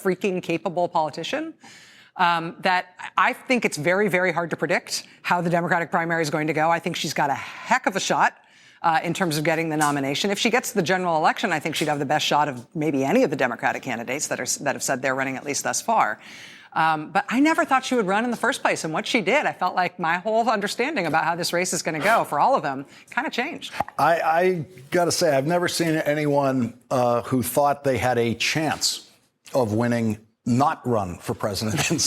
freaking capable politician that I think it's very, very hard to predict how the Democratic primary is going to go. I think she's got a heck of a shot in terms of getting the nomination. If she gets the general election, I think she'd have the best shot of maybe any of the Democratic candidates that have said they're running, at least thus far. But I never thought she would run in the first place. And what she did, I felt like my whole understanding about how this race is going to go for all of them kind of changed. I got to say, I've never seen anyone who thought they had a chance of winning not run for president. And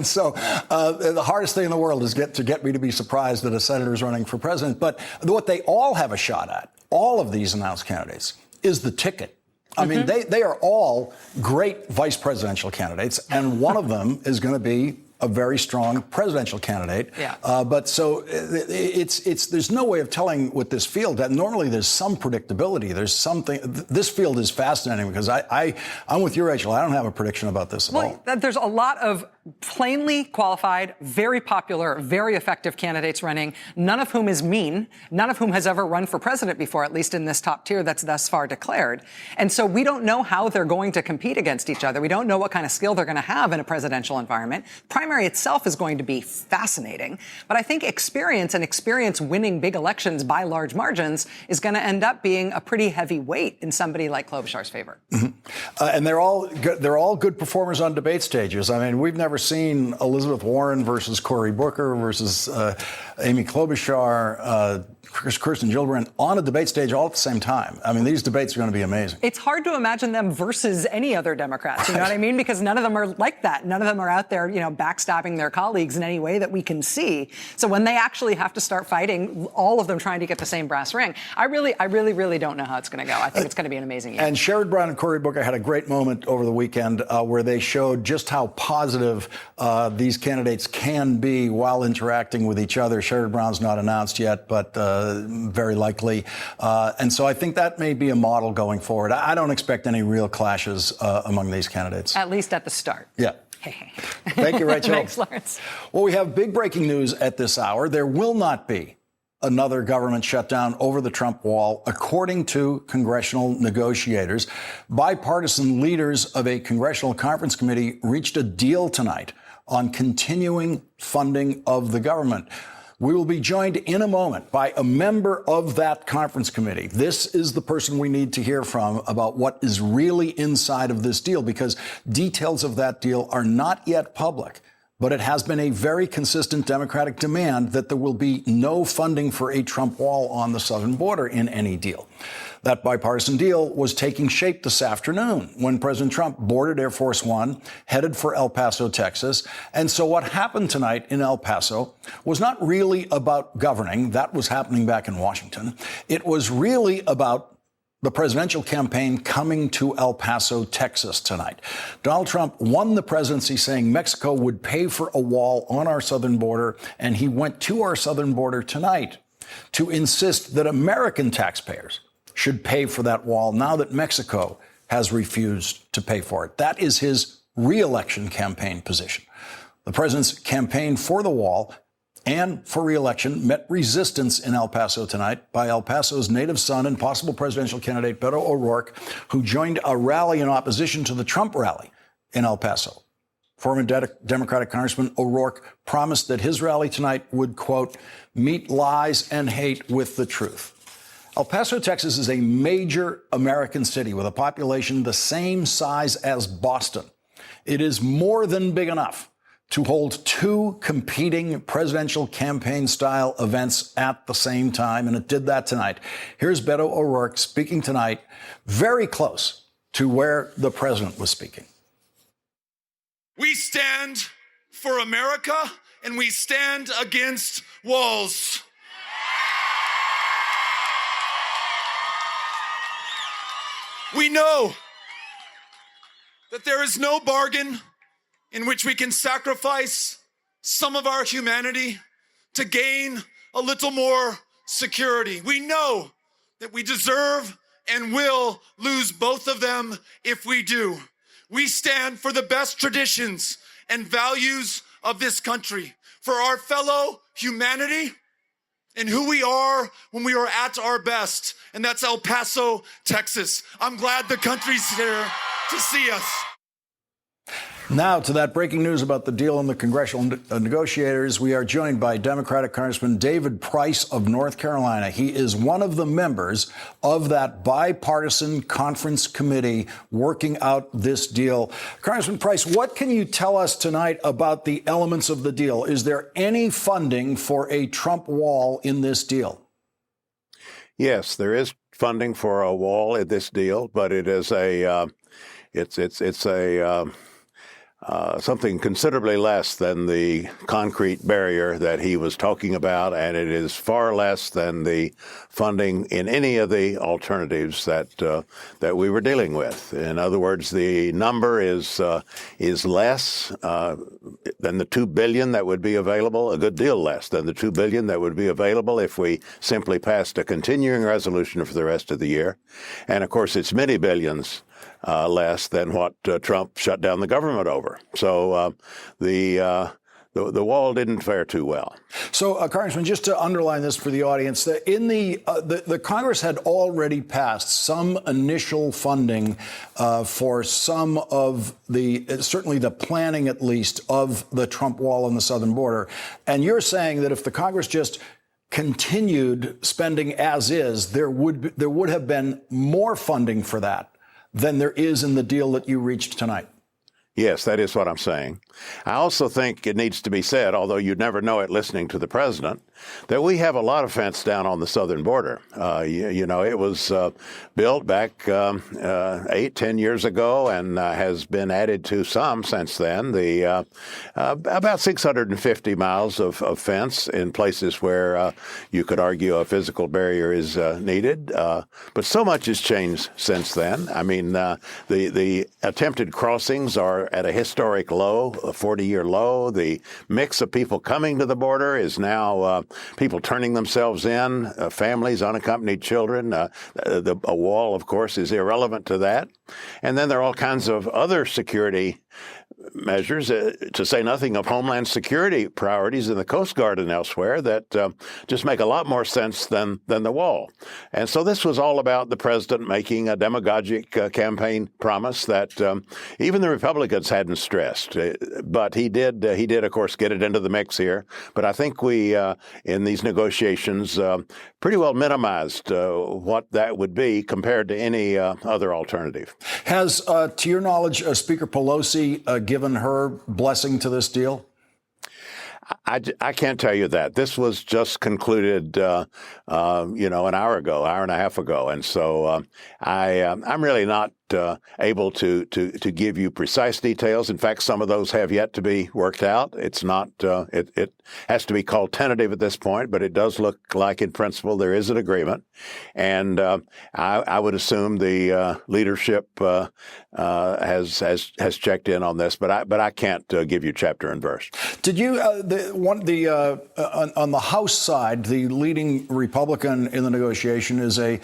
so the hardest thing in the world is to get me to be surprised that a senator is running for president. But what they all have a shot at, all of these announced candidates, is the ticket. I mean, they are all great vice presidential candidates, and one of them is going to be a very strong presidential candidate. Yeah. But so there's no way of telling with this field. That normally there's some predictability. There's something. This field is fascinating because I'm with you, Rachel. I don't have a prediction about this at all. There's a lot of plainly qualified, very popular, very effective candidates running, none of whom is mean, none of whom has ever run for president before, at least in this top tier that's thus far declared. And so we don't know how they're going to compete against each other. We don't know what kind of skill they're going to have in a presidential environment. Primary itself is going to be fascinating. But I think experience winning big elections by large margins is going to end up being a pretty heavy weight in somebody like Klobuchar's favor. And they're all good performers on debate stages. I mean, we've never seen Elizabeth Warren versus Cory Booker versus Amy Klobuchar, Kirsten Gillibrand on a debate stage all at the same time. I mean, these debates are going to be amazing. It's hard to imagine them versus any other Democrats, you know what I mean? Because none of them are like that. None of them are out there, backstabbing their colleagues in any way that we can see. So when they actually have to start fighting, all of them trying to get the same brass ring, I really don't know how it's going to go. I think it's going to be an amazing year. And Sherrod Brown and Cory Booker had a great moment over the weekend where they showed just how positive these candidates can be while interacting with each other. Sherrod Brown's not announced yet, but very likely. And so I think that may be a model going forward. I don't expect any real clashes among these candidates. At least at the start. Yeah. Thank you, Rachel. Thanks, Lawrence. Well, we have big breaking news at this hour. There will not be another government shutdown over the Trump wall, according to congressional negotiators. Bipartisan leaders of a congressional conference committee reached a deal tonight on continuing funding of the government. We will be joined in a moment by a member of that conference committee. This is the person we need to hear from about what is really inside of this deal, because details of that deal are not yet public. But it has been a very consistent Democratic demand that there will be no funding for a Trump wall on the southern border in any deal. That bipartisan deal was taking shape this afternoon when President Trump boarded Air Force One, headed for El Paso, Texas. And so what happened tonight in El Paso was not really about governing. That was happening back in Washington. It was really about the presidential campaign coming to El Paso, Texas tonight. Donald Trump won the presidency saying Mexico would pay for a wall on our southern border, and he went to our southern border tonight to insist that American taxpayers should pay for that wall now that Mexico has refused to pay for it. That is his re-election campaign position. The president's campaign for the wall and for re-election met resistance in El Paso tonight by El Paso's native son and possible presidential candidate Beto O'Rourke, who joined a rally in opposition to the Trump rally in El Paso. Former Democratic Congressman O'Rourke promised that his rally tonight would, quote, meet lies and hate with the truth. El Paso, Texas is a major American city with a population the same size as Boston. It is more than big enough to hold two competing presidential campaign-style events at the same time, and it did that tonight. Here's Beto O'Rourke speaking tonight, very close to where the president was speaking. We stand for America, and we stand against walls. We know that there is no bargain in which we can sacrifice some of our humanity to gain a little more security. We know that we deserve and will lose both of them if we do. We stand for the best traditions and values of this country, for our fellow humanity and who we are when we are at our best. And that's El Paso, Texas. I'm glad the country's here to see us. Now to that breaking news about the deal and the congressional negotiators. We are joined by Democratic Congressman David Price of North Carolina. He is one of the members of that bipartisan conference committee working out this deal. Congressman Price, what can you tell us tonight about the elements of the deal? Is there any funding for a Trump wall in this deal? Yes, there is funding for a wall in this deal, but it is something considerably less than the concrete barrier that he was talking about, and it is far less than the funding in any of the alternatives that we were dealing with. In other words, the number is less than the $2 billion that would be available, a good deal less than the $2 billion that would be available if we simply passed a continuing resolution for the rest of the year. And of course, it's many billions less than what Trump shut down the government over. So the wall didn't fare too well. So, Congressman, just to underline this for the audience, in the Congress had already passed some initial funding for some of certainly the planning, at least, of the Trump wall on the southern border. And you're saying that if the Congress just continued spending as is, there would have been more funding for that than there is in the deal that you reached tonight. Yes, that is what I'm saying. I also think it needs to be said, although you'd never know it listening to the president, that we have a lot of fence down on the southern border. It was built back 8-10 years ago and has been added to some since then. About 650 miles of fence in places where you could argue a physical barrier is needed. But so much has changed since then. I mean, the attempted crossings are at a historic low, a 40-year low. The mix of people coming to the border is now people turning themselves in, families, unaccompanied children. A wall, of course, is irrelevant to that. And then there are all kinds of other security measures, to say nothing of Homeland Security priorities in the Coast Guard and elsewhere, that just make a lot more sense than the wall. And so this was all about the president making a demagogic campaign promise that even the Republicans hadn't stressed. But he did, of course, get it into the mix here. But I think we, in these negotiations, pretty well minimized what that would be compared to any other alternative. Has, to your knowledge, Speaker Pelosi given her blessing to this deal? I can't tell you that. This was just concluded, an hour and a half ago. And so I'm really not able to give you precise details. In fact, some of those have yet to be worked out. It's not, it has to be called tentative at this point, but it does look like in principle there is an agreement. And I would assume the leadership has checked in on this, but I can't give you chapter and verse. Did you, on the House side, the leading Republican in the negotiation is a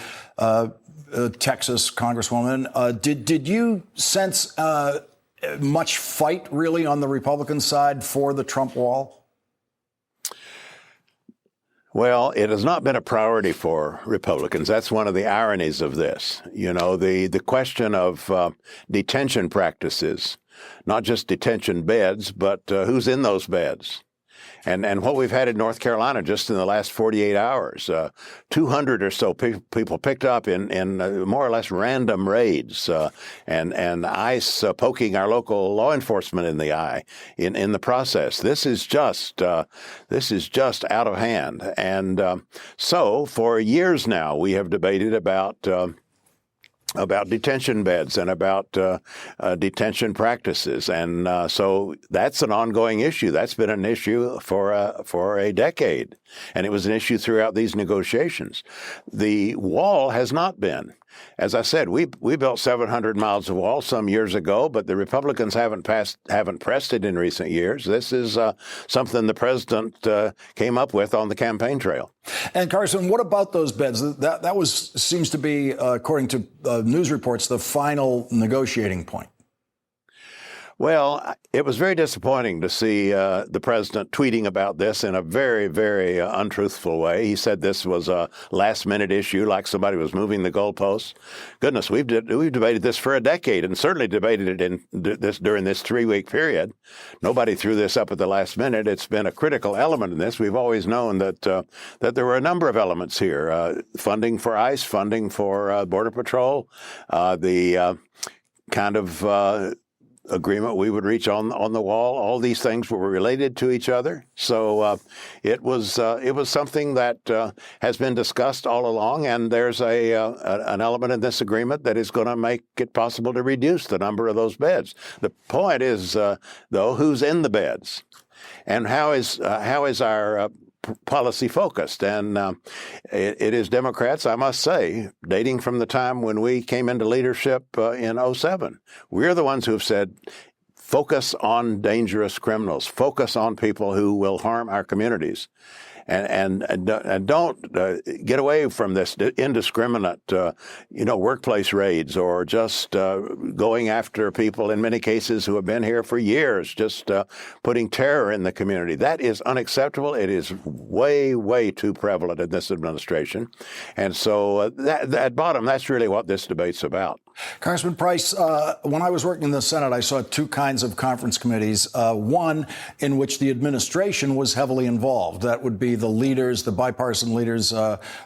Texas Congresswoman. Did you sense much fight, really, on the Republican side for the Trump wall? Well, it has not been a priority for Republicans. That's one of the ironies of this. You know, the question of detention practices, not just detention beds, but who's in those beds. And what we've had in North Carolina just in the last 48 hours, 200 or so people picked up in more or less random raids, and ICE poking our local law enforcement in the eye in the process. This is just out of hand. And so for years now, we have debated about detention beds and about detention practices. And so that's an ongoing issue. That's been an issue for a decade. And it was an issue throughout these negotiations. The wall has not been. As I said, we built 700 miles of wall some years ago, but the Republicans haven't pressed it in recent years. This is something the president came up with on the campaign trail. And Congressman, what about those beds? That seems to be, according to news reports, the final negotiating point. Well, it was very disappointing to see the president tweeting about this in a very, very untruthful way. He said this was a last-minute issue, like somebody was moving the goalposts. Goodness, we've debated this for a decade, and certainly debated it during this 3-week period. Nobody threw this up at the last minute. It's been a critical element in this. We've always known that there were a number of elements here: funding for ICE, funding for Border Patrol, the kind of agreement we would reach on the wall. All these things were related to each other. So it was something that has been discussed all along, and there's an element in this agreement that is going to make it possible to reduce the number of those beds. The point is, though, who's in the beds, and how is our policy focused. And it is Democrats, I must say, dating from the time when we came into leadership in 2007. We're the ones who have said, focus on dangerous criminals, focus on people who will harm our communities. And don't get away from this indiscriminate, workplace raids, or just going after people in many cases who have been here for years, just putting terror in the community. That is unacceptable. It is way, way too prevalent in this administration. And so at bottom, that's really what this debate's about. Congressman Price, when I was working in the Senate, I saw two kinds of conference committees. One in which the administration was heavily involved. That would be the leaders, the bipartisan leaders,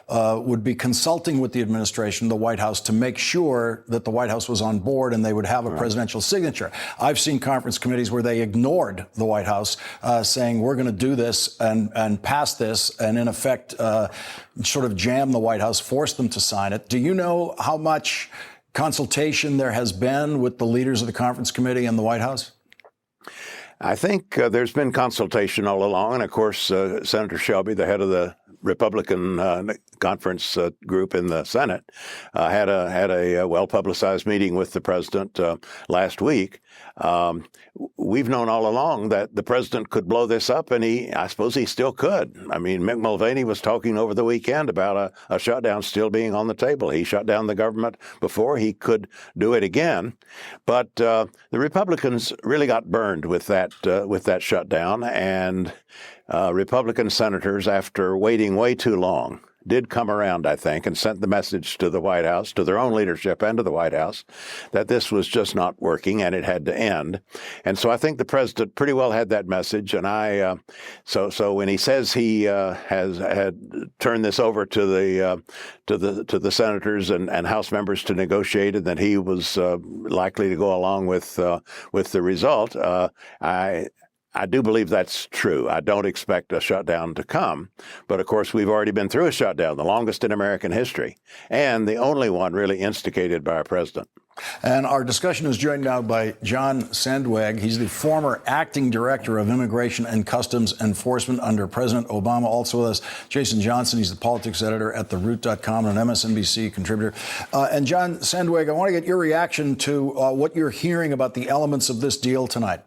would be consulting with the administration, the White House, to make sure that the White House was on board and they would have a presidential signature. I've seen conference committees where they ignored the White House, saying we're going to do this and pass this, and in effect sort of jam the White House, force them to sign it. Do you know how much consultation there has been with the leaders of the conference committee and the White House? I think there's been consultation all along. And of course, Senator Shelby, the head of the Republican conference group in the Senate, had a well-publicized meeting with the president last week. We've known all along that the president could blow this up, and I suppose he still could. I mean, Mick Mulvaney was talking over the weekend about a shutdown still being on the table. He shut down the government before. He could do it again. But the Republicans really got burned with that shutdown, and Republican senators, after waiting way too long, did come around, I think, and sent the message to the White House, to their own leadership and to the White House, that this was just not working and it had to end. And so I think the president pretty well had that message. And so when he says he had turned this over to the senators and House members to negotiate, and that he was likely to go along with the result, I do believe that's true. I don't expect a shutdown to come. But, of course, we've already been through a shutdown, the longest in American history, and the only one really instigated by a president. And our discussion is joined now by John Sandweg. He's the former acting director of Immigration and Customs Enforcement under President Obama. Also with us, Jason Johnson. He's the politics editor at TheRoot.com and an MSNBC contributor. And John Sandweg, I want to get your reaction to what you're hearing about the elements of this deal tonight.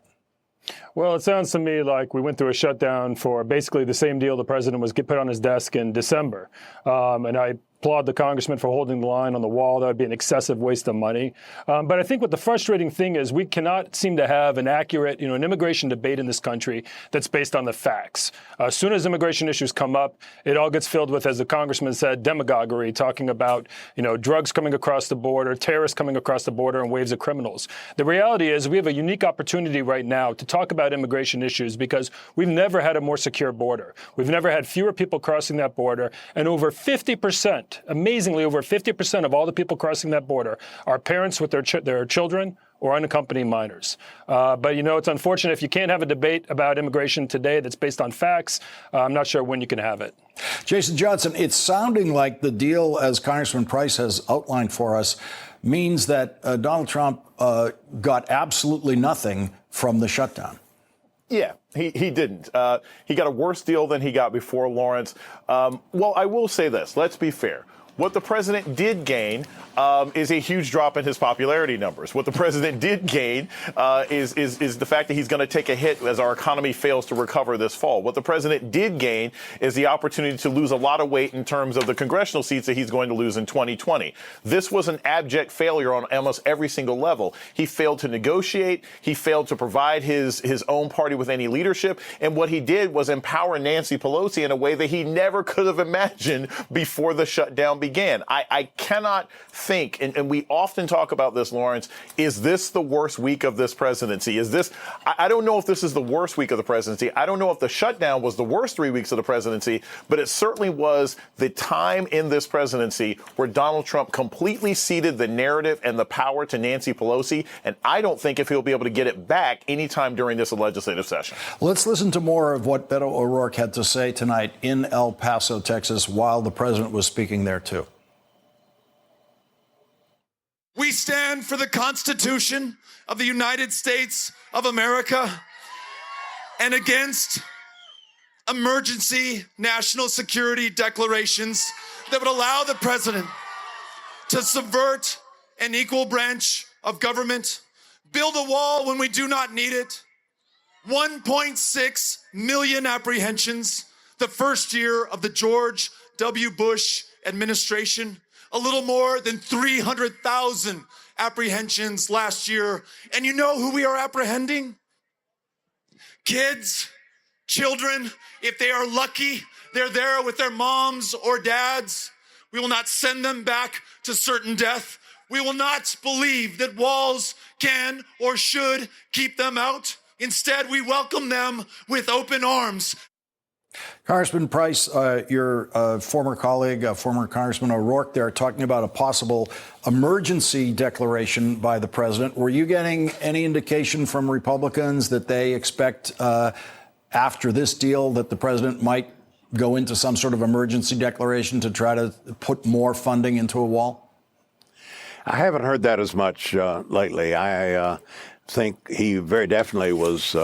Well, it sounds to me like we went through a shutdown for basically the same deal the president was put on his desk in December. And I applaud the congressman for holding the line on the wall. That would be an excessive waste of money. But I think what the frustrating thing is, we cannot seem to have an accurate, an immigration debate in this country that's based on the facts. As soon as immigration issues come up, it all gets filled with, as the congressman said, demagoguery, talking about, drugs coming across the border, terrorists coming across the border, and waves of criminals. The reality is we have a unique opportunity right now to talk about immigration issues because we've never had a more secure border. We've never had fewer people crossing that border, and over 50%, amazingly, over 50% of all the people crossing that border are parents with their children or unaccompanied minors. But, it's unfortunate if you can't have a debate about immigration today that's based on facts. I'm not sure when you can have it. Jason Johnson, it's sounding like the deal, as Congressman Price has outlined for us, means that Donald Trump got absolutely nothing from the shutdown. Yeah, he didn't. He got a worse deal than he got before, Lawrence. Well, I will say this. Let's be fair. What the president did gain is a huge drop in his popularity numbers. What the president did gain is the fact that he's going to take a hit as our economy fails to recover this fall. What the president did gain is the opportunity to lose a lot of weight in terms of the congressional seats that he's going to lose in 2020. This was an abject failure on almost every single level. He failed to negotiate. He failed to provide his own party with any leadership. And what he did was empower Nancy Pelosi in a way that he never could have imagined before the shutdown began. I cannot think, and we often talk about this, Lawrence, is this the worst week of this presidency? I don't know if this is the worst week of the presidency. I don't know if the shutdown was the worst 3 weeks of the presidency, but it certainly was the time in this presidency where Donald Trump completely ceded the narrative and the power to Nancy Pelosi. And I don't think if he'll be able to get it back anytime during this legislative session. Let's listen to more of what Beto O'Rourke had to say tonight in El Paso, Texas, while the president was speaking there, too. We stand for the Constitution of the United States of America and against emergency national security declarations that would allow the president to subvert an equal branch of government, build a wall when we do not need it, 1.6 million apprehensions the first year of the George W. Bush administration, a little more than 300,000 apprehensions last year. And you know who we are apprehending? Kids, children. If they are lucky, they're there with their moms or dads. We will not send them back to certain death. We will not believe that walls can or should keep them out. Instead, we welcome them with open arms. Congressman Price, your former colleague, former Congressman O'Rourke there, talking about a possible emergency declaration by the president. Were you getting any indication from Republicans that they expect after this deal that the president might go into some sort of emergency declaration to try to put more funding into a wall? I haven't heard that as much lately. I think he very definitely was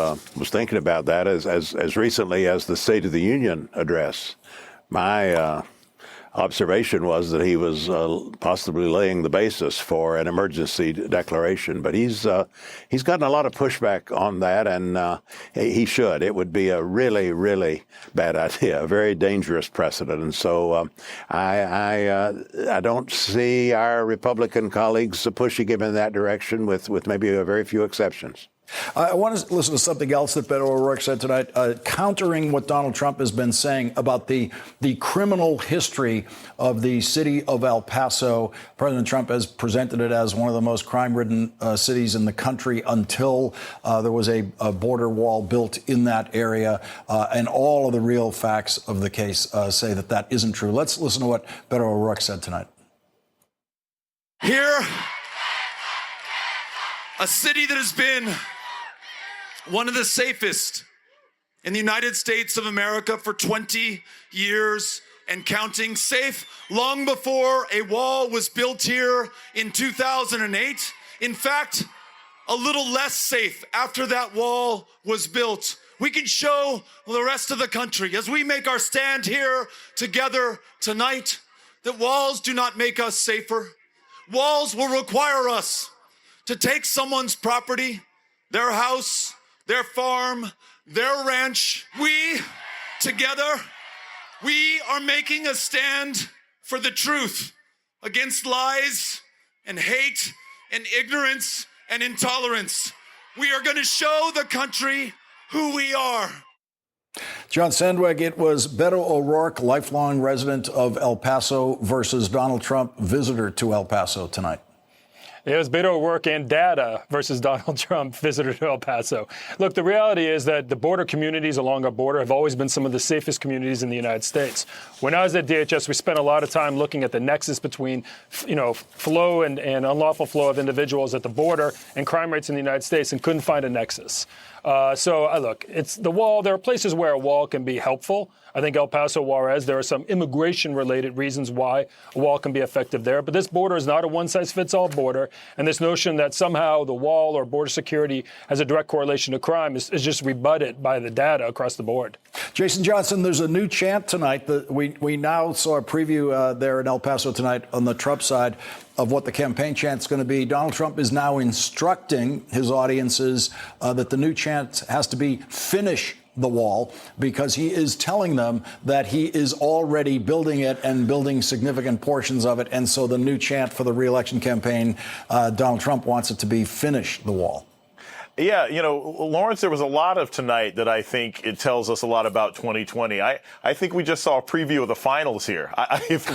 thinking about that as recently as the State of the Union address. My observation was that he was possibly laying the basis for an emergency declaration, but he's gotten a lot of pushback on that, and he should. It would be a really, really bad idea, a very dangerous precedent, and so I don't see our Republican colleagues pushing him in that direction, with maybe a very few exceptions. I want to listen to something else that Beto O'Rourke said tonight, countering what Donald Trump has been saying about the criminal history of the city of El Paso. President Trump has presented it as one of the most crime-ridden cities in the country until there was a border wall built in that area. And all of the real facts of the case say that that isn't true. Let's listen to what Beto O'Rourke said tonight. Here, a city that has been one of the safest in the United States of America for 20 years and counting, safe long before a wall was built here in 2008. In fact, a little less safe after that wall was built. We can show the rest of the country as we make our stand here together tonight that walls do not make us safer. Walls will require us to take someone's property, their house, their farm, their ranch. We, together, we are making a stand for the truth against lies and hate and ignorance and intolerance. We are going to show the country who we are. John Sandweg, it was Beto O'Rourke, lifelong resident of El Paso, versus Donald Trump, visitor to El Paso tonight. It was Beto O'Rourke and data versus Donald Trump, visitor to El Paso. Look, the reality is that the border communities along our border have always been some of the safest communities in the United States. When I was at DHS, we spent a lot of time looking at the nexus between, flow and unlawful flow of individuals at the border and crime rates in the United States, and couldn't find a nexus. Look, it's the wall. There are places where a wall can be helpful. I think El Paso, Juarez, there are some immigration-related reasons why a wall can be effective there. But this border is not a one-size-fits-all border. And this notion that somehow the wall or border security has a direct correlation to crime is just rebutted by the data across the board. Jason Johnson, there's a new chant tonight. We now saw a preview there in El Paso tonight on the Trump side of what the campaign chant's going to be. Donald Trump is now instructing his audiences that the new chant has to be "Finish the wall," because he is telling them that he is already building it and building significant portions of it. And so the new chant for the re-election campaign, Donald Trump wants it to be "Finish the wall." Yeah, Lawrence, there was a lot of tonight that I think it tells us a lot about 2020. I think we just saw a preview of the finals here. If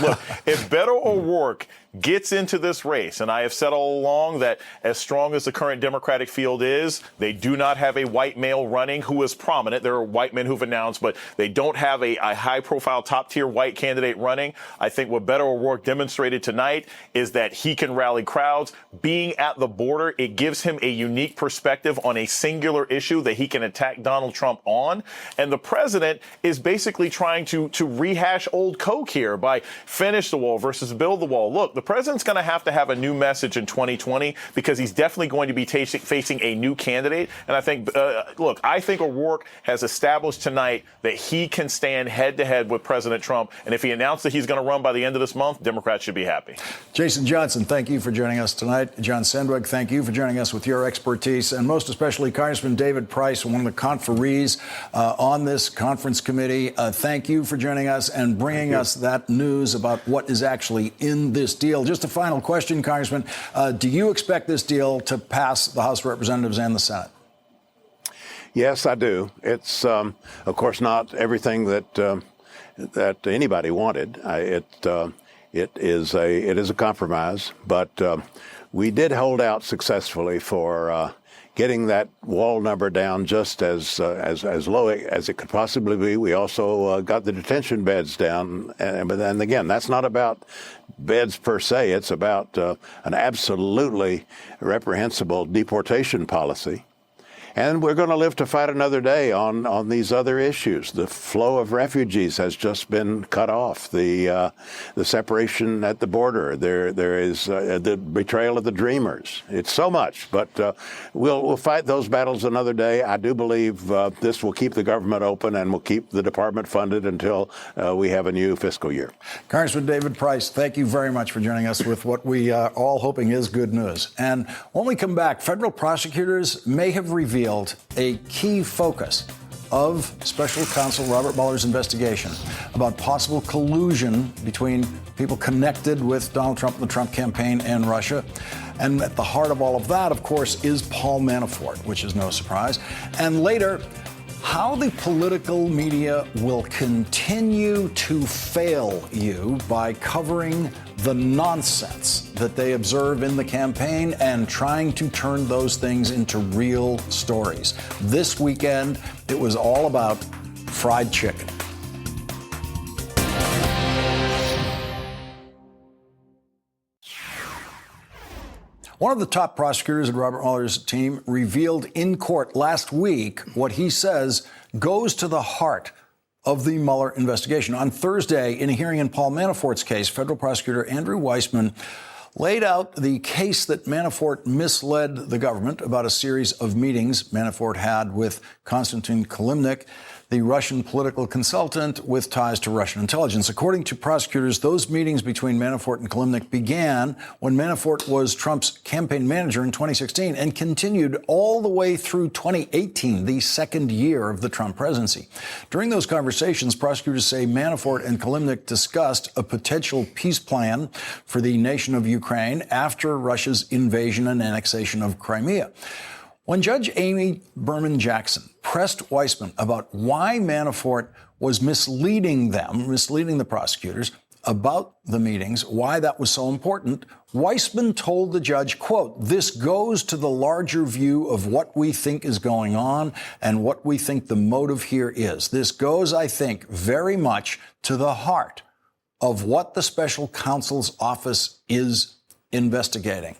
Beto O'Rourke gets into this race, and I have said all along that as strong as the current Democratic field is, they do not have a white male running who is prominent. There are white men who've announced, but they don't have a high-profile, top-tier white candidate running. I think what Beto O'Rourke demonstrated tonight is that he can rally crowds. Being at the border, it gives him a unique perspective on a singular issue that he can attack Donald Trump on. And the president is basically trying to rehash old Coke here by finish the wall versus build the wall. Look, the president's going to have a new message in 2020 because he's definitely going to be facing a new candidate. And I think, I think O'Rourke has established tonight that he can stand head-to-head with President Trump. And if he announced that he's going to run by the end of this month, Democrats should be happy. Jason Johnson, thank you for joining us tonight. John Sendwig, thank you for joining us with your expertise. And most especially Congressman David Price, one of the conferees on this conference committee. Thank you for joining us and bringing us that news about what is actually in this deal. Just a final question, Congressman. Do you expect this deal to pass the House of Representatives and the Senate? Yes, I do. It's, of course, not everything that anybody wanted. It is a compromise, but we did hold out successfully for getting that wall number down just as low as it could possibly be. We also got the detention beds down. But then again, that's not about beds per se. It's about an absolutely reprehensible deportation policy. And we're going to live to fight another day on these other issues. The flow of refugees has just been cut off. The separation at the border. There is the betrayal of the Dreamers. It's so much, but we'll fight those battles another day. I do believe this will keep the government open and will keep the department funded until we have a new fiscal year. Congressman David Price, thank you very much for joining us with what we are all hoping is good news. And when we come back, federal prosecutors may have revealed a key focus of Special Counsel Robert Mueller's investigation about possible collusion between people connected with Donald Trump and the Trump campaign and Russia. And at the heart of all of that, of course, is Paul Manafort, which is no surprise. And later, how the political media will continue to fail you by covering the nonsense that they observe in the campaign and trying to turn those things into real stories. This weekend, it was all about fried chicken. One of the top prosecutors at Robert Mueller's team revealed in court last week what he says goes to the heart of the Mueller investigation. On Thursday, in a hearing in Paul Manafort's case, federal prosecutor Andrew Weissman laid out the case that Manafort misled the government about a series of meetings Manafort had with Konstantin Kilimnik, the Russian political consultant with ties to Russian intelligence. According to prosecutors, those meetings between Manafort and Kilimnik began when Manafort was Trump's campaign manager in 2016 and continued all the way through 2018, the second year of the Trump presidency. During those conversations, prosecutors say Manafort and Kilimnik discussed a potential peace plan for the nation of Ukraine after Russia's invasion and annexation of Crimea. When Judge Amy Berman Jackson pressed Weissman about why Manafort was misleading the prosecutors about the meetings, why that was so important, Weissman told the judge, quote, "This goes to the larger view of what we think is going on and what we think the motive here is. This goes, I think, very much to the heart of what the special counsel's office is investigating."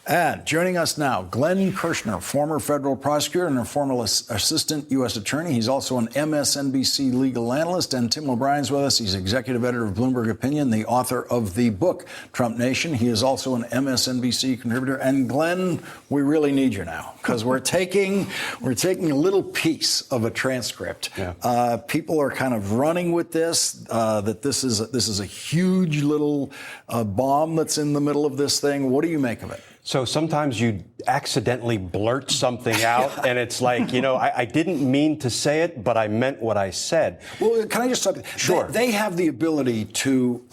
And joining us now, Glenn Kirshner, former federal prosecutor and a former assistant U.S. attorney. He's also an MSNBC legal analyst. And Tim O'Brien's with us. He's executive editor of Bloomberg Opinion, the author of the book, Trump Nation. He is also an MSNBC contributor. And Glenn, we really need you now because we're taking a little piece of a transcript. Yeah. People are kind of running with this, that this is a huge little bomb that's in the middle of this thing. What do you make of it? So sometimes you accidentally blurt something out, and it's like, I didn't mean to say it, but I meant what I said. Well, can I just talk? Sure. They have the ability to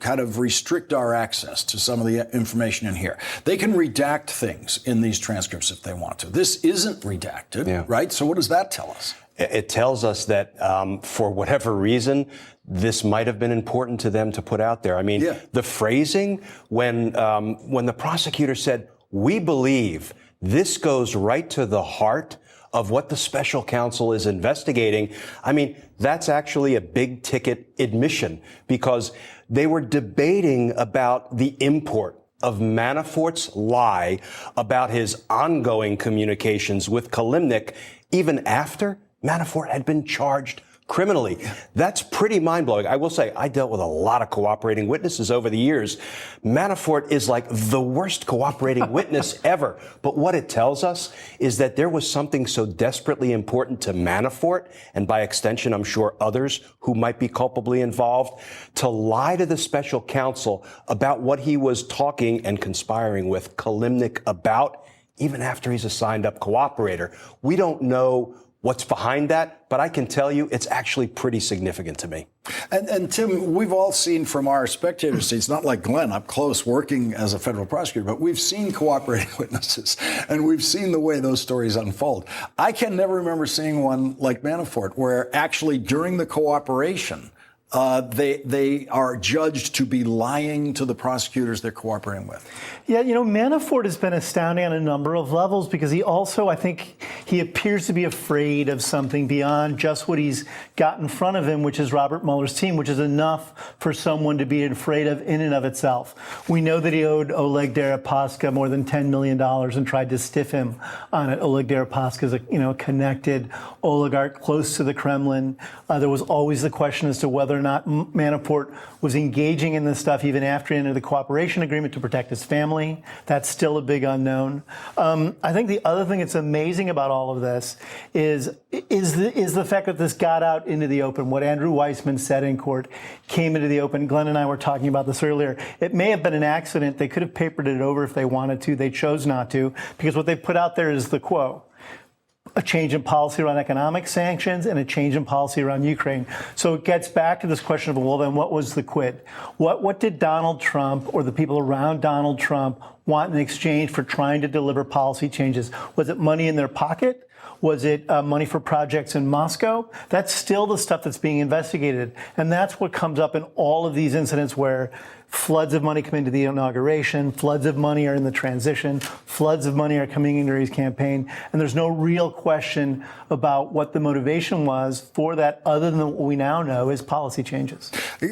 kind of restrict our access to some of the information in here. They can redact things in these transcripts if they want to. This isn't redacted, right? So what does that tell us? It tells us that for whatever reason, this might have been important to them to put out there. I mean, the phrasing when the prosecutor said, "We believe this goes right to the heart of what the special counsel is investigating." I mean, that's actually a big ticket admission because they were debating about the import of Manafort's lie about his ongoing communications with Kalimnik even after Manafort had been charged criminally. That's pretty mind-blowing. I will say, I dealt with a lot of cooperating witnesses over the years. Manafort is like the worst cooperating witness ever. But what it tells us is that there was something so desperately important to Manafort, and by extension, I'm sure others who might be culpably involved, to lie to the special counsel about what he was talking and conspiring with Kalimnik about, even after he's a signed-up cooperator. We don't know what's behind that, but I can tell you it's actually pretty significant to me. And Tim, we've all seen from our spectator seats, not like Glenn, up close working as a federal prosecutor, but we've seen cooperating witnesses, and we've seen the way those stories unfold. I can never remember seeing one like Manafort, where actually during the cooperation, they are judged to be lying to the prosecutors they're cooperating with. Yeah, Manafort has been astounding on a number of levels because he also, I think, he appears to be afraid of something beyond just what he's got in front of him, which is Robert Mueller's team, which is enough for someone to be afraid of in and of itself. We know that he owed Oleg Deripaska more than $10 million and tried to stiff him on it. Oleg Deripaska is a connected oligarch close to the Kremlin. There was always the question as to whether or not Manafort was engaging in this stuff even after he entered the cooperation agreement to protect his family. That's still a big unknown. I think the other thing that's amazing about all of this is the fact that this got out into the open. What Andrew Weissman said in court came into the open. Glenn and I were talking about this earlier. It may have been an accident. They could have papered it over if they wanted to. They chose not to because what they put out there is the quo. A change in policy around economic sanctions and a change in policy around Ukraine. So it gets back to this question of, well, then what was the quid? What did Donald Trump or the people around Donald Trump want in exchange for trying to deliver policy changes? Was it money in their pocket? Was it money for projects in Moscow? That's still the stuff that's being investigated. And that's what comes up in all of these incidents where floods of money come into the inauguration, floods of money are in the transition, floods of money are coming into his campaign, and there's no real question about what the motivation was for that other than what we now know is policy changes.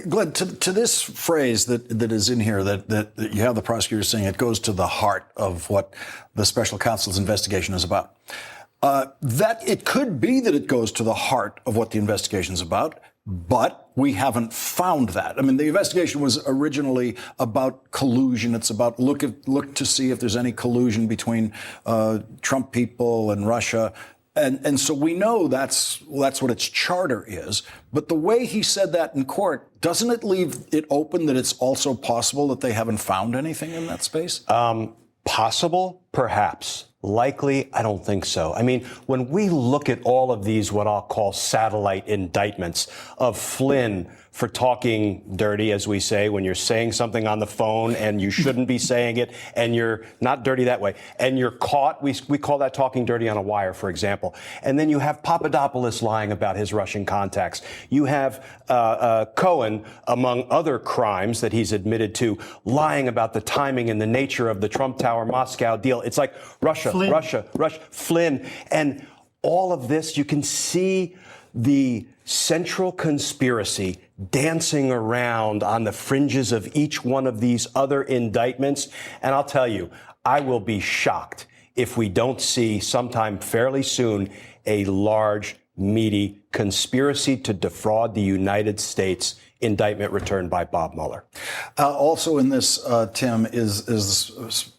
Glenn, to this phrase that is in here, that you have the prosecutor saying it goes to the heart of what the special counsel's investigation is about. That it could be that it goes to the heart of what the investigation is about, but we haven't found that. I mean, the investigation was originally about collusion. It's about look to see if there's any collusion between Trump people and Russia. And so we know that's what its charter is. But the way he said that in court, doesn't it leave it open that it's also possible that they haven't found anything in that space? Possible, perhaps. Likely, I don't think so. I mean, when we look at all of these, what I'll call satellite indictments of Flynn for talking dirty, as we say, when you're saying something on the phone and you shouldn't be saying it, and you're not dirty that way, and you're caught, we call that talking dirty on a wire, for example. And then you have Papadopoulos lying about his Russian contacts. You have Cohen, among other crimes that he's admitted to, lying about the timing and the nature of the Trump Tower Moscow deal. It's like Russia, Flynn. And all of this, you can see the central conspiracy dancing around on the fringes of each one of these other indictments. And I'll tell you, I will be shocked if we don't see sometime fairly soon a large, meaty conspiracy to defraud the United States indictment returned by Bob Mueller. Also in this, Tim, is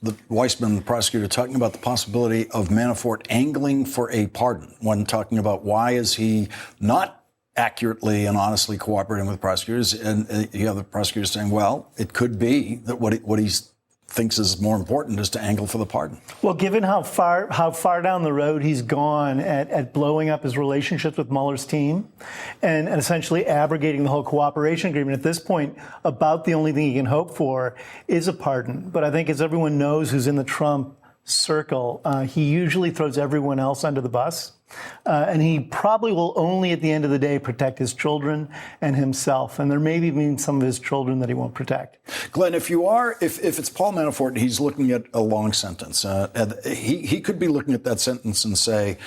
the Weissman, the prosecutor, talking about the possibility of Manafort angling for a pardon when talking about why is he not accurately and honestly cooperating with prosecutors. And you have the prosecutors saying, well, it could be that what he thinks is more important is to angle for the pardon. Well, given how far down the road he's gone at blowing up his relationships with Mueller's team and essentially abrogating the whole cooperation agreement, at this point, about the only thing he can hope for is a pardon. But I think, as everyone knows who's in the Trump circle, he usually throws everyone else under the bus. And he probably will only, at the end of the day, protect his children and himself. And there may be even some of his children that he won't protect. Glenn, if it's Paul Manafort, he's looking at a long sentence. He could be looking at that sentence and say,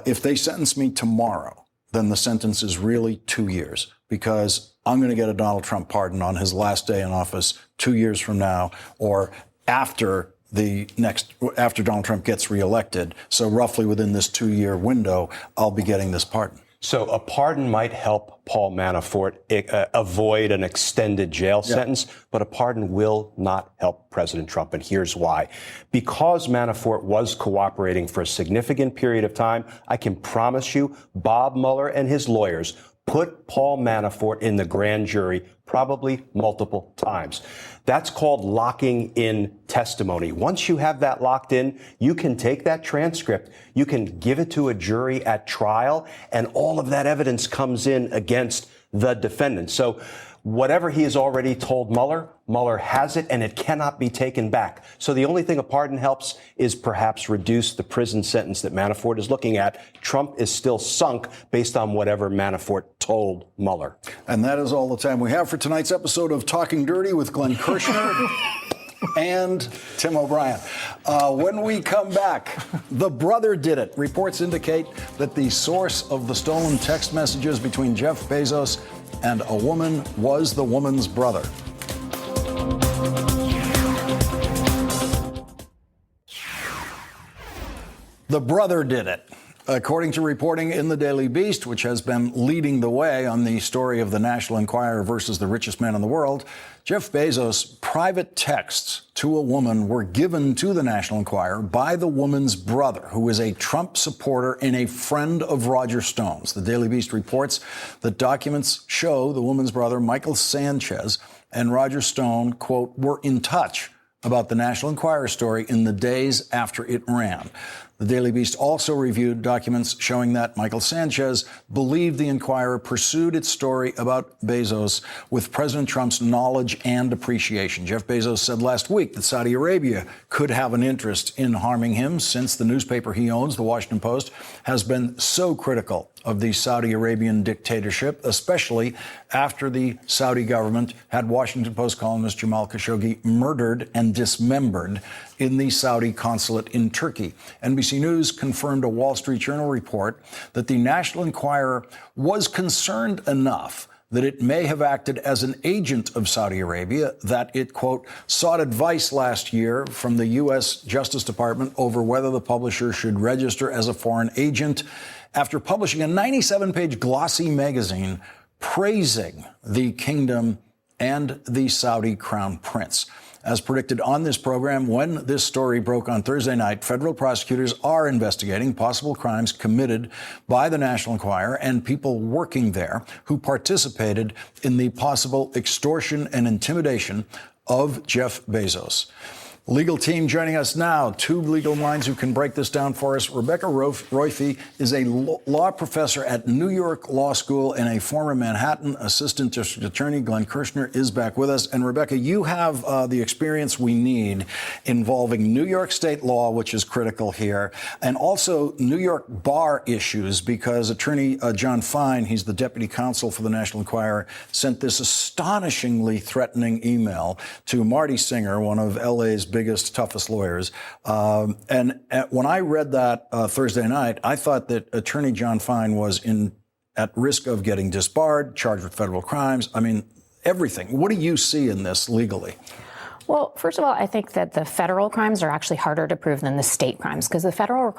if they sentence me tomorrow, then the sentence is really 2 years, because I'm going to get a Donald Trump pardon on his last day in office 2 years from now, or after Donald Trump gets reelected. So roughly within this 2-year window, I'll be getting this pardon. So a pardon might help Paul Manafort avoid an extended jail sentence, but a pardon will not help President Trump. And here's why. Because Manafort was cooperating for a significant period of time, I can promise you Bob Mueller and his lawyers put Paul Manafort in the grand jury probably multiple times. That's called locking in testimony. Once you have that locked in, you can take that transcript, you can give it to a jury at trial, and all of that evidence comes in against the defendant. So whatever he has already told Mueller, Mueller has it, and it cannot be taken back. So the only thing a pardon helps is perhaps reduce the prison sentence that Manafort is looking at. Trump is still sunk based on whatever Manafort told Mueller. And that is all the time we have for tonight's episode of Talking Dirty with Glenn Kirshner and Tim O'Brien. When we come back, the brother did it. Reports indicate that the source of the stolen text messages between Jeff Bezos and a woman was the woman's brother. The brother did it. According to reporting in the Daily Beast, which has been leading the way on the story of the National Enquirer versus the richest man in the world, Jeff Bezos' private texts to a woman were given to the National Enquirer by the woman's brother, who is a Trump supporter and a friend of Roger Stone's. The Daily Beast reports that documents show the woman's brother, Michael Sanchez, and Roger Stone, quote, were in touch about the National Enquirer story in the days after it ran. The Daily Beast also reviewed documents showing that Michael Sanchez believed the Enquirer pursued its story about Bezos with President Trump's knowledge and appreciation. Jeff Bezos said last week that Saudi Arabia could have an interest in harming him, since the newspaper he owns, The Washington Post, has been so critical of the Saudi Arabian dictatorship, especially after the Saudi government had Washington Post columnist Jamal Khashoggi murdered and dismembered in the Saudi consulate in Turkey. NBC News confirmed a Wall Street Journal report that the National Enquirer was concerned enough that it may have acted as an agent of Saudi Arabia, that it, quote, sought advice last year from the U.S. Justice Department over whether the publisher should register as a foreign agent, after publishing a 97-page glossy magazine praising the kingdom and the Saudi crown prince. As predicted on this program, when this story broke on Thursday night, federal prosecutors are investigating possible crimes committed by the National Enquirer and people working there who participated in the possible extortion and intimidation of Jeff Bezos. Legal team joining us now, two legal minds who can break this down for us. Rebecca Roife is a law professor at New York Law School and a former Manhattan Assistant District Attorney. Glenn Kirshner is back with us. And Rebecca, you have the experience we need involving New York state law, which is critical here, and also New York bar issues, because Attorney John Fine, he's the deputy counsel for the National Enquirer, sent this astonishingly threatening email to Marty Singer, one of LA's biggest, toughest lawyers. And when I read that Thursday night, I thought that Attorney John Fine was at risk of getting disbarred, charged with federal crimes. I mean, everything. What do you see in this legally? Well, first of all, I think that the federal crimes are actually harder to prove than the state crimes, because the federal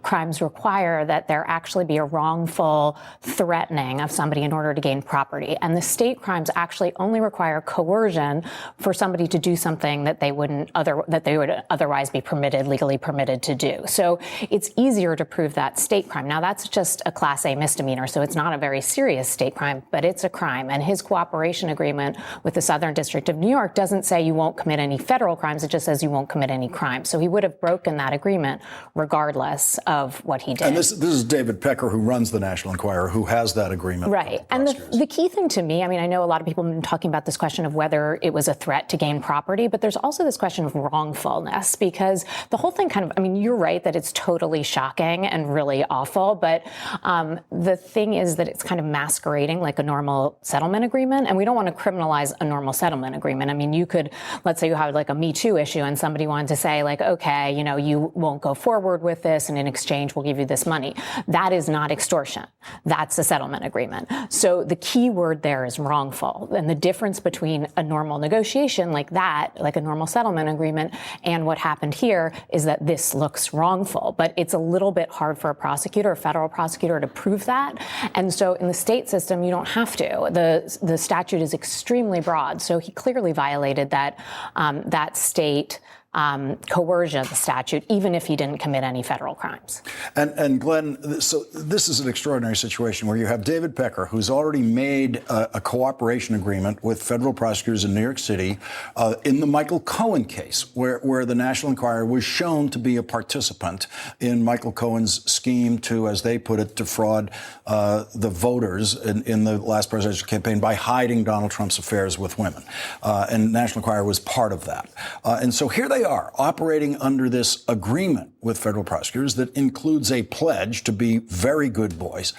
crimes require that there actually be a wrongful threatening of somebody in order to gain property. And the state crimes actually only require coercion for somebody to do something that they would otherwise be legally permitted to do. So it's easier to prove that state crime. Now, that's just a Class A misdemeanor, so it's not a very serious state crime, but it's a crime. And his cooperation agreement with the Southern District of New York doesn't say you won't commit any federal crimes. It just says you won't commit any crimes. So he would have broken that agreement regardless of what he did. And this is David Pecker, who runs the National Enquirer, who has that agreement. Right. And the key thing to me, I mean, I know a lot of people have been talking about this question of whether it was a threat to gain property, but there's also this question of wrongfulness, because the whole thing kind of, I mean, you're right that it's totally shocking and really awful, but the thing is that it's kind of masquerading like a normal settlement agreement, and we don't want to criminalize a normal settlement agreement. I mean, you could, let's say you have like a Me Too issue and somebody wanted to say like, okay, you know, you won't go forward with this and in exchange we'll give you this money. That is not extortion. That's a settlement agreement. So the key word there is wrongful. And the difference between a normal negotiation like that, like a normal settlement agreement, and what happened here is that this looks wrongful. But it's a little bit hard for a prosecutor, a federal prosecutor, to prove that. And so in the state system, you don't have to. The statute is extremely broad. So he clearly violated that state coercion statute, even if he didn't commit any federal crimes. And Glenn, so this is an extraordinary situation where you have David Pecker, who's already made a cooperation agreement with federal prosecutors in New York City in the Michael Cohen case, where the National Enquirer was shown to be a participant in Michael Cohen's scheme to, as they put it, defraud the voters in the last presidential campaign by hiding Donald Trump's affairs with women. And National Enquirer was part of that. And so here they are operating under this agreement with federal prosecutors that includes a pledge to be very good boys.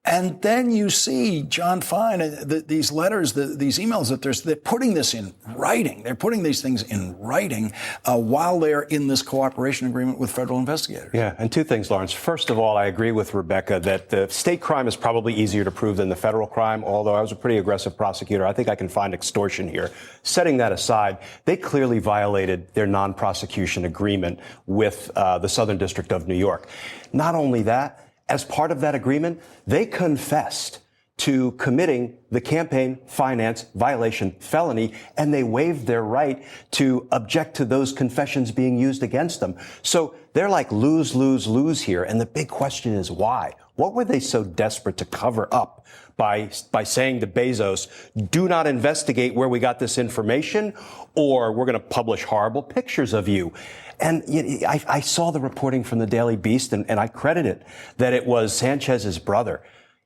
And then you see John Fine, these letters, these emails that they're putting this in writing. They're putting these things in writing while they're in this cooperation agreement with federal investigators. Yeah, and two things, Lawrence. First of all, I agree with Rebecca that the state crime is probably easier to prove than the federal crime, although I was a pretty aggressive prosecutor. I think I can find extortion here. Setting that aside, they clearly violated their non-prosecution agreement with the Southern District of New York. Not only that, as part of that agreement, they confessed to committing the campaign finance violation felony, and they waived their right to object to those confessions being used against them. So they're like lose, lose, lose here. And the big question is why? What were they so desperate to cover up by saying to Bezos, do not investigate where we got this information, or we're going to publish horrible pictures of you? And I saw the reporting from the Daily Beast, and I credit it, that it was Sanchez's brother.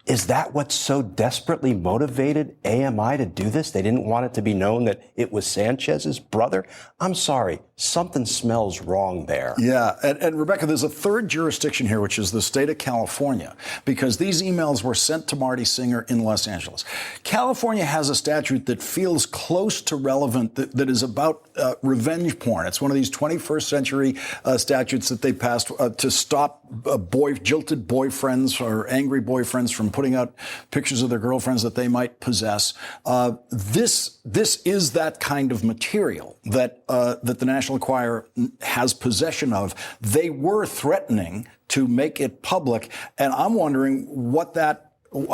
Is that what so desperately motivated AMI to do this? They didn't want it to be known that it was Sanchez's brother? I'm sorry. Something smells wrong there. Yeah. And Rebecca, there's a third jurisdiction here, which is the state of California, because these emails were sent to Marty Singer in Los Angeles. California has a statute that feels close to relevant, that is about revenge porn. It's one of these 21st century statutes that they passed to stop jilted boyfriends or angry boyfriends from putting out pictures of their girlfriends that they might possess. This is that kind of material that the National Enquirer has possession of. They were threatening to make it public, and I'm wondering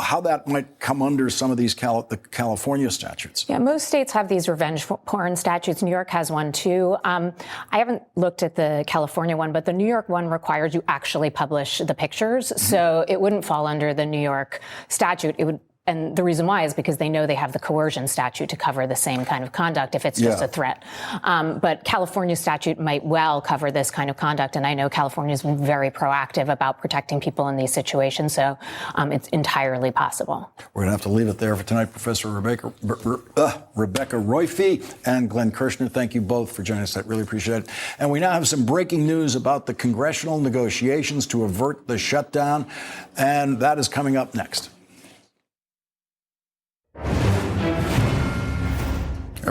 how that might come under some of these the California statutes. Yeah, most states have these revenge porn statutes. New York has one too. I haven't looked at the California one, but the New York one requires you actually publish the pictures. Mm-hmm. So it wouldn't fall under the New York statute. It would. And the reason why is because they know they have the coercion statute to cover the same kind of conduct if it's just a threat. But California statute might well cover this kind of conduct. And I know California has been very proactive about protecting people in these situations. So it's entirely possible. We're going to have to leave it there for tonight. Professor Rebecca Roiphe and Glenn Kirshner, thank you both for joining us. I really appreciate it. And we now have some breaking news about the congressional negotiations to avert the shutdown. And that is coming up next.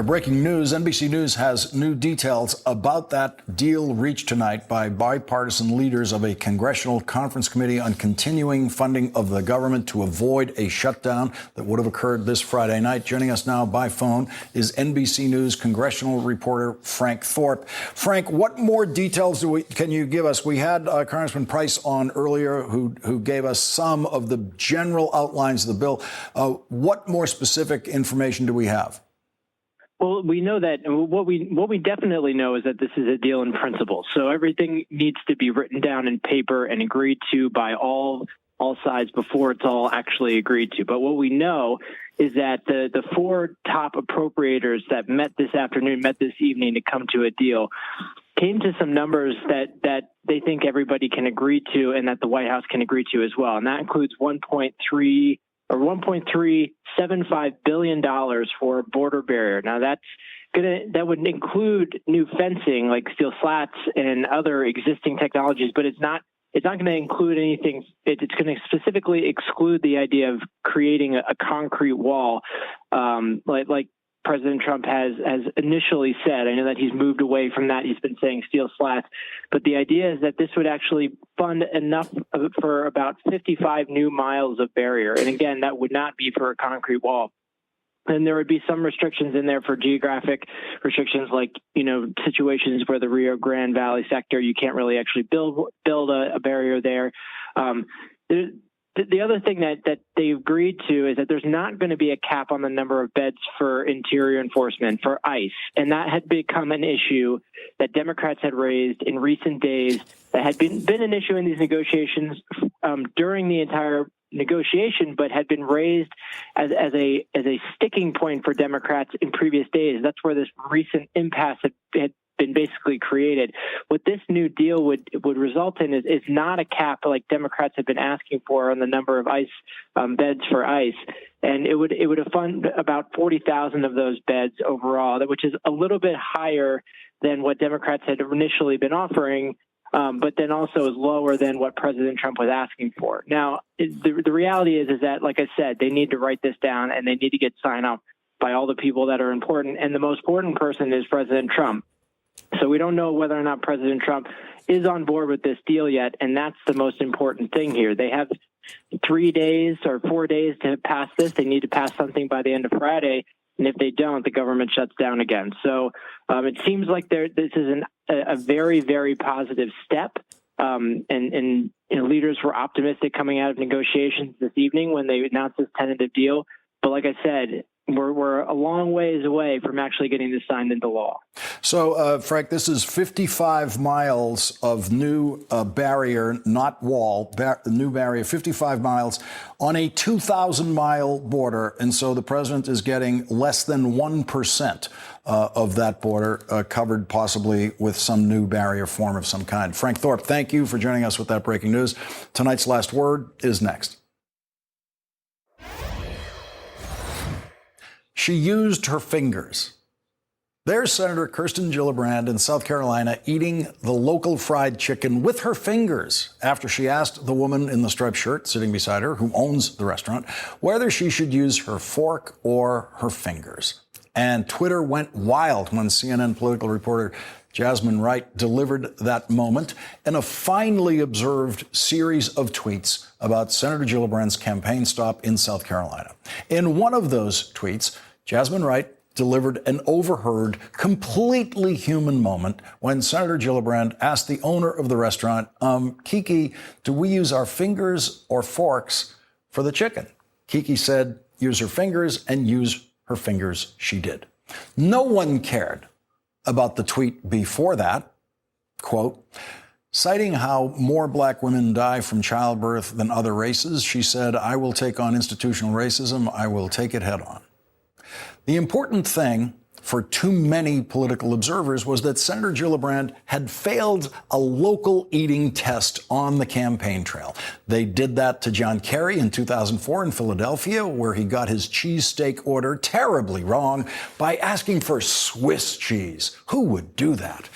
Breaking news, NBC News has new details about that deal reached tonight by bipartisan leaders of a congressional conference committee on continuing funding of the government to avoid a shutdown that would have occurred this Friday night. Joining us now by phone is NBC News congressional reporter Frank Thorpe. Frank, what more details can you give us? We had Congressman Price on earlier who gave us some of the general outlines of the bill. What more specific information do we have? Well, we know that what we definitely know is that this is a deal in principle. So everything needs to be written down in paper and agreed to by all sides before it's all actually agreed to. But what we know is that the four top appropriators that met this evening to come to a deal came to some numbers that they think everybody can agree to and that the White House can agree to as well. And that includes $1.375 billion for a border barrier. Now that would include new fencing like steel slats and other existing technologies, but it's not going to include anything. It's going to specifically exclude the idea of creating a concrete wall, like President Trump has initially said. I know that he's moved away from that. He's been saying steel slats, but the idea is that this would actually fund enough for about 55 new miles of barrier. And again, that would not be for a concrete wall. And there would be some restrictions in there for geographic restrictions, like, situations where the Rio Grande Valley sector, you can't really actually build a barrier there. The other thing that they agreed to is that there's not going to be a cap on the number of beds for interior enforcement, for ICE. And that had become an issue that Democrats had raised in recent days, that had been an issue in these negotiations during the entire negotiation, but had been raised as a sticking point for Democrats in previous days. That's where this recent impasse had been basically created. What this new deal would result in is not a cap like Democrats have been asking for on the number of ICE beds for ICE, and it would fund about 40,000 of those beds overall, which is a little bit higher than what Democrats had initially been offering, but then also is lower than what President Trump was asking for. Now, the reality is that, like I said, they need to write this down and they need to get signed off by all the people that are important, and the most important person is President Trump. So we don't know whether or not President Trump is on board with this deal yet, and that's the most important thing here. They have 3 days or 4 days to pass this. They need to pass something by the end of Friday, and if they don't, the government shuts down again. So it seems like this is a very, very positive step, and leaders were optimistic coming out of negotiations this evening when they announced this tentative deal. But like I said, we're a long ways away from actually getting this signed into law. So, Frank, this is 55 miles of new barrier, not wall, new barrier, 55 miles on a 2,000-mile border. And so the president is getting less than 1% of that border covered, possibly with some new barrier form of some kind. Frank Thorpe, thank you for joining us with that breaking news. Tonight's Last Word is next. She used her fingers. There's Senator Kirsten Gillibrand in South Carolina eating the local fried chicken with her fingers after she asked the woman in the striped shirt sitting beside her, who owns the restaurant, whether she should use her fork or her fingers. And Twitter went wild when CNN political reporter Jasmine Wright delivered that moment in a finely observed series of tweets about Senator Gillibrand's campaign stop in South Carolina. In one of those tweets, Jasmine Wright delivered an overheard, completely human moment when Senator Gillibrand asked the owner of the restaurant, Kiki, do we use our fingers or forks for the chicken? Kiki said, use her fingers, and use her fingers she did. No one cared about the tweet before that. Quote, citing how more black women die from childbirth than other races, she said, I will take on institutional racism. I will take it head on. The important thing for too many political observers was that Senator Gillibrand had failed a local eating test on the campaign trail. They did that to John Kerry in 2004 in Philadelphia, where he got his cheesesteak order terribly wrong by asking for Swiss cheese. Who would do that?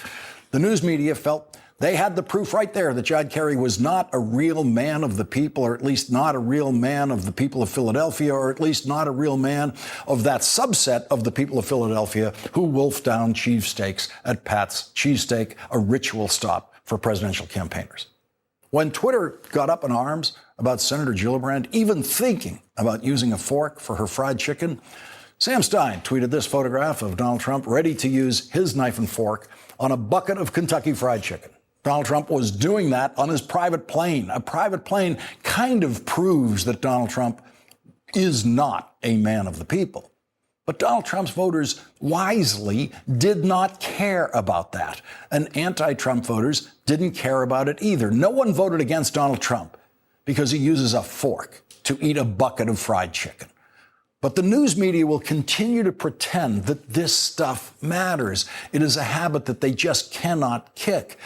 The news media felt They had the proof right there that John Kerry was not a real man of the people, or at least not a real man of the people of Philadelphia, or at least not a real man of that subset of the people of Philadelphia who wolfed down cheesesteaks at Pat's Cheesesteak, a ritual stop for presidential campaigners. When Twitter got up in arms about Senator Gillibrand even thinking about using a fork for her fried chicken, Sam Stein tweeted this photograph of Donald Trump ready to use his knife and fork on a bucket of Kentucky Fried Chicken. Donald Trump was doing that on his private plane. A private plane kind of proves that Donald Trump is not a man of the people. But Donald Trump's voters wisely did not care about that. And anti-Trump voters didn't care about it either. No one voted against Donald Trump because he uses a fork to eat a bucket of fried chicken. But the news media will continue to pretend that this stuff matters. It is a habit that they just cannot kick.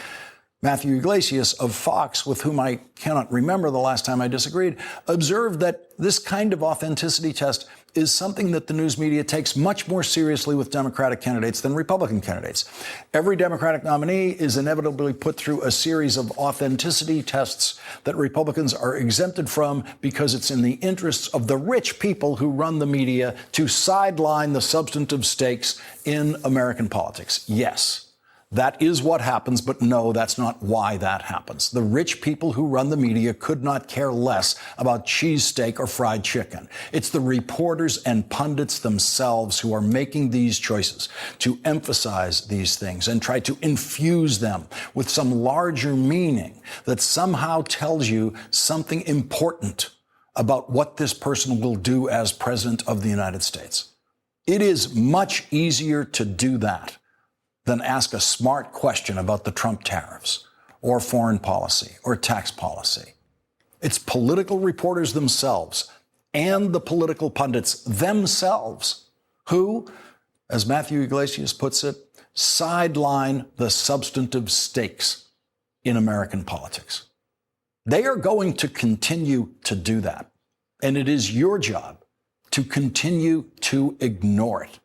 Matthew Iglesias of Fox, with whom I cannot remember the last time I disagreed, observed that this kind of authenticity test is something that the news media takes much more seriously with Democratic candidates than Republican candidates. Every Democratic nominee is inevitably put through a series of authenticity tests that Republicans are exempted from because it's in the interests of the rich people who run the media to sideline the substantive stakes in American politics. Yes. That is what happens, but no, that's not why that happens. The rich people who run the media could not care less about cheesesteak or fried chicken. It's the reporters and pundits themselves who are making these choices to emphasize these things and try to infuse them with some larger meaning that somehow tells you something important about what this person will do as president of the United States. It is much easier to do that than ask a smart question about the Trump tariffs or foreign policy or tax policy. It's political reporters themselves and the political pundits themselves who, as Matthew Iglesias puts it, sideline the substantive stakes in American politics. They are going to continue to do that. And it is your job to continue to ignore it.